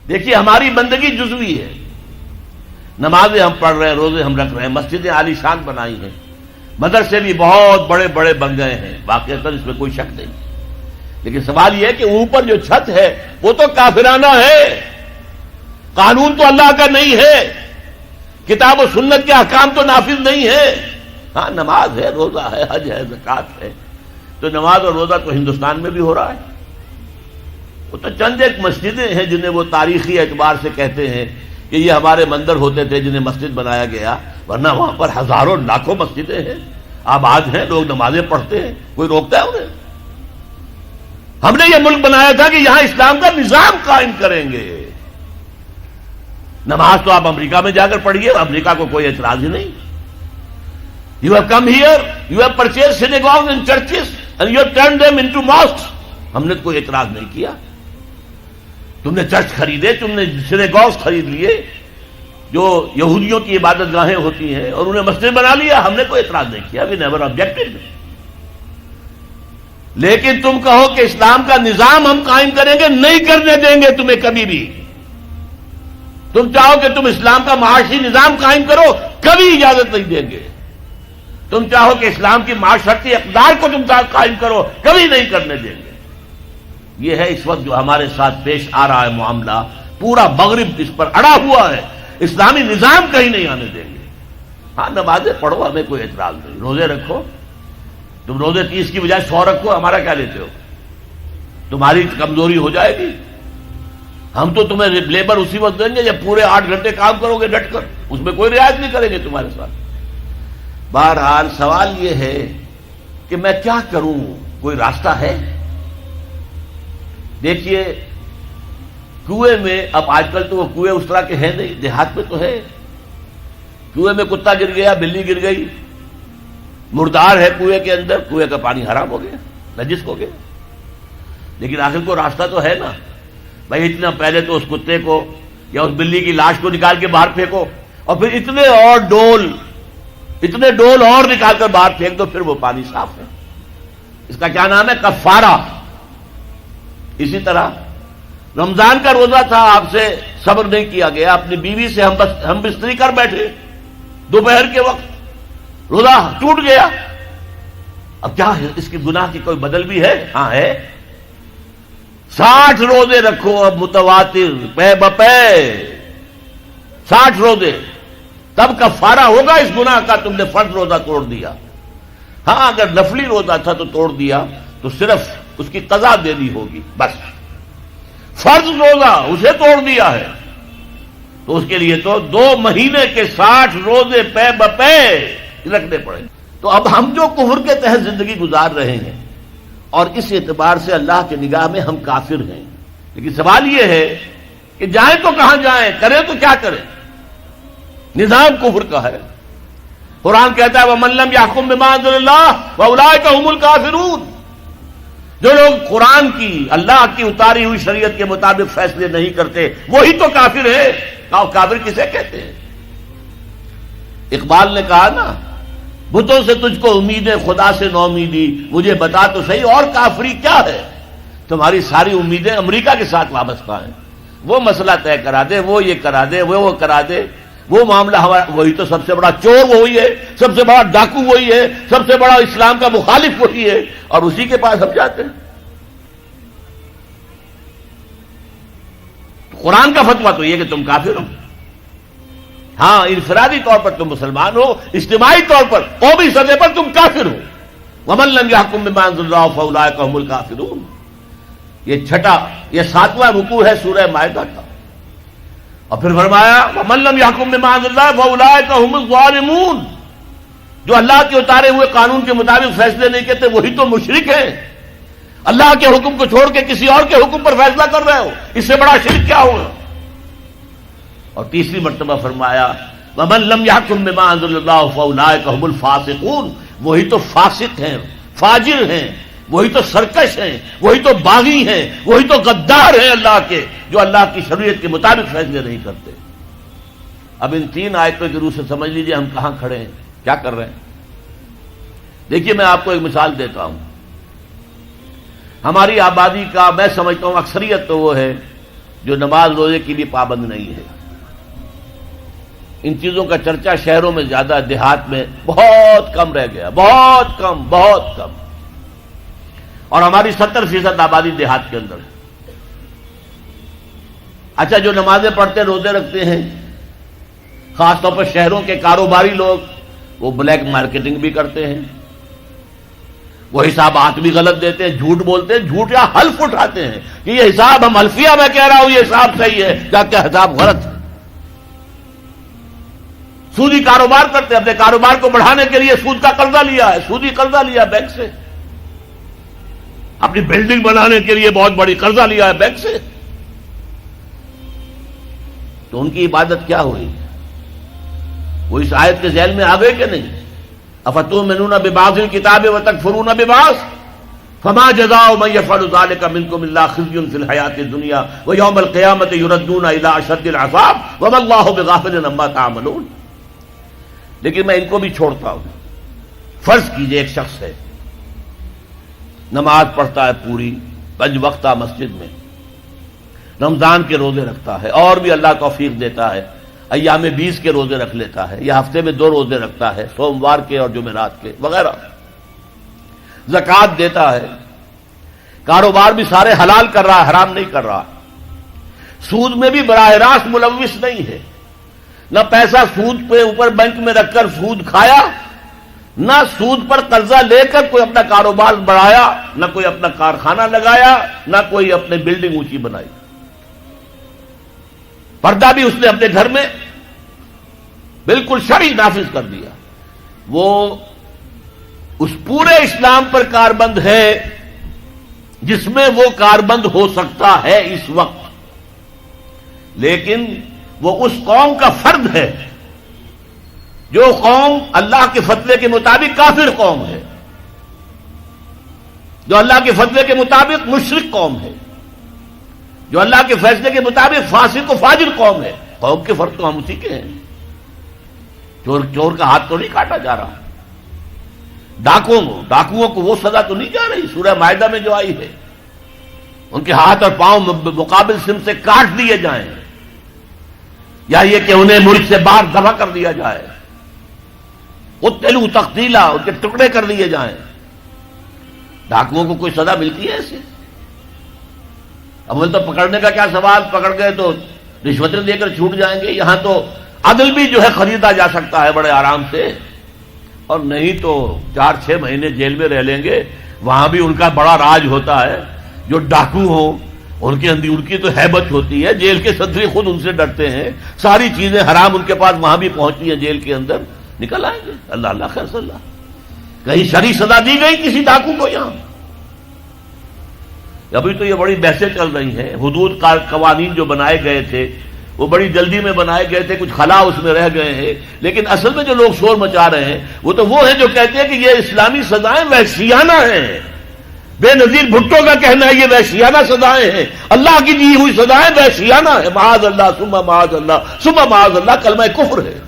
دیکھیے ہماری بندگی جزوی ہے، نمازیں ہم پڑھ رہے ہیں، روزے ہم رکھ رہے ہیں، مسجدیں عالی شان بنائی ہیں، مدرسے بھی بہت بڑے بڑے بن گئے ہیں، واقعتاً اس میں کوئی شک نہیں، لیکن سوال یہ ہے کہ اوپر جو چھت ہے وہ تو کافرانہ ہے، قانون تو اللہ کا نہیں ہے، کتاب و سنت کے احکام تو نافذ نہیں ہے۔ ہاں نماز ہے، روزہ ہے، حج ہے، زکوٰۃ ہے، تو نماز اور روزہ تو ہندوستان میں بھی ہو رہا ہے، وہ تو چند ایک مسجدیں ہیں جنہیں وہ تاریخی اعتبار سے کہتے ہیں کہ یہ ہمارے مندر ہوتے تھے جنہیں مسجد بنایا گیا، ورنہ وہاں پر ہزاروں لاکھوں مسجدیں ہیں، آباد ہیں، لوگ نمازیں پڑھتے ہیں، کوئی روکتا ہے انہیں؟ ہم نے یہ ملک بنایا تھا کہ یہاں اسلام کا نظام قائم کریں گے۔ نماز تو آپ امریکہ میں جا کر پڑھیے، امریکہ کو کوئی اعتراض ہی نہیں۔ You have come here, you have purchased synagogues and churches and you have turned them into mosques. ہم نے کوئی اعتراض نہیں کیا، تم نے چرچ خریدے، تم نے سینیگوگز خرید لیے جو یہودیوں کی عبادت گاہیں ہوتی ہیں اور انہیں مسجد بنا لیا، ہم نے کوئی اعتراض نہیں کیا، we never objected۔ لیکن تم کہو کہ اسلام کا نظام ہم قائم کریں گے، نہیں کرنے دیں گے تمہیں کبھی بھی۔ تم چاہو کہ تم اسلام کا معاشی نظام قائم کرو، کبھی اجازت نہیں دیں گے۔ تم چاہو کہ اسلام کی معاشرتی اقدار کو تم قائم کرو، کبھی نہیں کرنے دیں گے۔ یہ ہے اس وقت جو ہمارے ساتھ پیش آ رہا ہے معاملہ، پورا مغرب اس پر اڑا ہوا ہے، اسلامی نظام کہیں نہیں آنے دیں گے۔ ہاں نمازیں پڑھو، ہمیں کوئی اعتراض نہیں، روزے رکھو، تم روزے 30 کی بجائے 100 رکھو، ہمارا کیا لیتے ہو؟ تمہاری کمزوری ہو جائے گی، ہم تو تمہیں لیبر اسی وقت دیں گے جب پورے 8 گھنٹے کام کرو گے ڈٹ کر، اس میں کوئی رعایت نہیں کریں گے تمہارے ساتھ۔ بہرحال سوال یہ ہے کہ میں کیا کروں، کوئی راستہ ہے؟ دیکھیے کنویں میں، اب آج کل تو وہ کنویں اس طرح کے ہیں نہیں، دیہات میں تو ہے، کنویں میں کتا گر گیا، بلی گر گئی، مردار ہے کنویں کے اندر، کنویں کا پانی حرام ہو گیا، نجس ہو گیا، لیکن آخر کو راستہ تو ہے نا بھائی، اتنا پہلے تو اس کتے کو یا اس بلی کی لاش کو نکال کے باہر پھینکو، اور پھر اتنے ڈول اور نکال کر باہر پھینک دو، پھر وہ پانی صاف ہے۔ اس کا کیا نام ہے؟ کفارہ۔ اسی طرح رمضان کا روزہ تھا، آپ سے صبر نہیں کیا گیا، اپنی بیوی سے ہم بستری کر بیٹھے دوپہر کے وقت، روزہ ٹوٹ گیا، اب کیا ہے؟ اس کی گناہ کی کوئی بدل بھی ہے؟ ہاں ہے، 60 روزے رکھو اب متواتر پے بپے، 60 روزے، تب کفارہ ہوگا اس گناہ کا، تم نے فرض روزہ توڑ دیا۔ ہاں اگر نفلی روزہ تھا تو توڑ دیا تو صرف اس کی قضا دینی ہوگی بس، فرض روزہ اسے توڑ دیا ہے تو اس کے لیے تو 2 مہینے کے 60 روزے پے بپے رکھنے پڑیں۔ تو اب ہم جو کفر کے تحت زندگی گزار رہے ہیں اور اس اعتبار سے اللہ کی نگاہ میں ہم کافر ہیں، لیکن سوال یہ ہے کہ جائیں تو کہاں جائیں، کریں تو کیا کریں؟ نظام کفر کا ہے، قرآن کہتا ہے وَمَن لَّمْ يَحْكُم بِمَا أَنزَلَ اللَّهُ فَأُولَٰئِكَ هُمُ الْكَافِرُونَ۔ جو لوگ قرآن کی، اللہ کی اتاری ہوئی شریعت کے مطابق فیصلے نہیں کرتے وہی تو کافر ہے۔ کافر کسے کہتے ہیں؟ اقبال نے کہا نا، بتوں سے تجھ کو امید ہے، خدا سے نو امیدی، مجھے بتا تو صحیح اور کافری کیا ہے؟ تمہاری ساری امیدیں امریکہ کے ساتھ وابستہ ہیں، وہ مسئلہ طے کرا دے، وہ یہ کرا دے، وہ کرا دے، وہ معاملہ ہمارا، وہی تو سب سے بڑا چور وہی ہے، سب سے بڑا ڈاکو وہی ہے، سب سے بڑا اسلام کا مخالف وہی ہے، اور اسی کے پاس ہم جاتے ہیں۔ قرآن کا فتویٰ تو یہ کہ تم کافر ہو۔ ہاں انفرادی طور پر تم مسلمان ہو، اجتماعی طور پر قومی سطح پر تم کافر ہو۔ وَمَن لَّمْ يَحْكُم بِمَا أَنزَلَ اللَّهُ فَأُولَٰئِكَ هُمُ الْكَافِرُونَ۔ یہ 7واں رکوع ہے سورہ مائدہ کا، اور پھر فرمایا وَمَن لَّمْ يَحْكُم بِمَا أَنزَلَ اللَّهُ فَأُولَٰئِكَ هُمُ الظَّالِمُونَ۔ جو اللہ کے اتارے ہوئے قانون کے مطابق فیصلے نہیں کرتے وہی تو مشرک ہیں، اللہ کے حکم کو چھوڑ کے کسی اور کے حکم پر فیصلہ کر رہے ہو، اس سے بڑا شرک کیا ہوگا؟ اور تیسری مرتبہ فرمایا وَمَن لَّمْ يَحْكُم بِمَا أَنزَلَ اللَّهُ فَأُولَٰئِكَ هُمُ الْفَاسِقُونَ۔ وہی تو فاسق ہیں، فاجر ہیں، وہی تو سرکش ہیں، وہی تو باغی ہیں، وہی تو غدار ہیں اللہ کے، جو اللہ کی شریعت کے مطابق فیصلے نہیں کرتے۔ اب ان 3 آیتوں کی روح سے سمجھ لیجئے ہم کہاں کھڑے ہیں، کیا کر رہے ہیں۔ دیکھیے میں آپ کو ایک مثال دیتا ہوں، ہماری آبادی کا میں سمجھتا ہوں اکثریت تو وہ ہے جو نماز روزے کے لیے پابند نہیں ہے. ان چیزوں کا چرچا شہروں میں زیادہ، دیہات میں بہت کم رہ گیا، بہت کم، بہت کم. اور ہماری 70% آبادی دیہات کے اندر ہے. اچھا، جو نمازیں پڑھتے روزے رکھتے ہیں، خاص طور پر شہروں کے کاروباری لوگ، وہ بلیک مارکیٹنگ بھی کرتے ہیں، وہ حسابات بھی غلط دیتے ہیں، جھوٹ بولتے ہیں، جھوٹ یا حلف اٹھاتے ہیں کہ یہ حساب ہم حلفیہ میں کہہ رہا ہوں یہ حساب صحیح ہے، جبکہ حساب غلط ہے. سودی کاروبار کرتے ہیں، اپنے کاروبار کو بڑھانے کے لیے سود کا قرضہ لیا ہے، سودی قرضہ لیا بینک سے، اپنی بلڈنگ بنانے کے لیے بہت بڑی قرضہ لیا ہے بینک سے. تو ان کی عبادت کیا ہوئی؟ وہ اس آیت کے ذیل میں آ گئے کہ نہیں؟ افتؤمنون ببعض الکتاب وتکفرون ببعض فما جزاء من يفعل ذلك منكم الا خزي في الحياة الدنيا ويوم القيامة يردون الى اشد العذاب وما الله بغافل عما تعملون. لیکن میں ان کو بھی چھوڑتا ہوں. فرض کیجئے ایک شخص ہے، نماز پڑھتا ہے پوری 5 وقتہ مسجد میں، رمضان کے روزے رکھتا ہے، اور بھی اللہ توفیق دیتا ہے ایام 20 کے روزے رکھ لیتا ہے، یا ہفتے میں 2 روزے رکھتا ہے، سوموار کے اور جمعرات کے وغیرہ، زکوٰۃ دیتا ہے، کاروبار بھی سارے حلال کر رہا ہے، حرام نہیں کر رہا، سود میں بھی براہ راست ملوث نہیں ہے، نہ پیسہ سود پہ اوپر بینک میں رکھ کر سود کھایا، نہ سود پر قرضہ لے کر کوئی اپنا کاروبار بڑھایا، نہ کوئی اپنا کارخانہ لگایا، نہ کوئی اپنے بلڈنگ اونچی بنائی. پردہ بھی اس نے اپنے گھر میں بالکل شرعی نافذ کر دیا. وہ اس پورے اسلام پر کاربند ہے جس میں وہ کاربند ہو سکتا ہے اس وقت، لیکن وہ اس قوم کا فرد ہے جو قوم اللہ کے فتوے کے مطابق کافر قوم ہے، جو اللہ کے فتوے کے مطابق مشرک قوم ہے، جو اللہ کے فیصلے کے مطابق فاسق و فاجر قوم ہے. قوم کے فرد تو ہم اسی کے ہیں. چور کا ہاتھ تو نہیں کاٹا جا رہا، ڈاکوؤں کو وہ سزا تو نہیں جا رہی سورہ مائدہ میں جو آئی ہے، ان کے ہاتھ اور پاؤں مقابل سم سے کاٹ دیے جائیں، یا یہ کہ انہیں ملک سے باہر دفع کر دیا جائے، قتلوا تقتیلا، ان کے ٹکڑے کر دیے جائیں. ڈاکوؤں کو کوئی سزا ملتی ہے ایسے؟ اول تو پکڑنے کا کیا سوال، پکڑ گئے تو رشوتیں دے کر چھوٹ جائیں گے. یہاں تو عدل بھی جو ہے خریدا جا سکتا ہے بڑے آرام سے، اور نہیں تو 4-6 مہینے جیل میں رہ لیں گے. وہاں بھی ان کا بڑا راج ہوتا ہے. جو ڈاکو ہوں ان کی تو ہیبت ہوتی ہے، جیل کے صدری خود ان سے ڈرتے ہیں، ساری چیزیں حرام ان کے پاس وہاں بھی پہنچتی ہیں، جیل کے اندر نکل آئیں گے. اللہ اللہ خیر صلی اللہ. کہیں شرعی سزا دی گئی کسی ڈاکو کو؟ یہاں ابھی تو یہ بڑی بحثیں چل رہی ہیں. حدود قوانین جو بنائے گئے تھے وہ بڑی جلدی میں بنائے گئے تھے، کچھ خلا اس میں رہ گئے ہیں، لیکن اصل میں جو لوگ شور مچا رہے ہیں وہ ہیں جو کہتے ہیں کہ یہ اسلامی سزائیں وحشیانہ ہیں. بے نظیر بھٹو کا کہنا ہے یہ وحشیانہ سزائیں ہیں، اللہ کی دی ہوئی سزائیں وحشیانہ ہیں. معاذ اللہ ثم معاذ اللہ ثم معاذ اللہ کلمہ کفر ہے.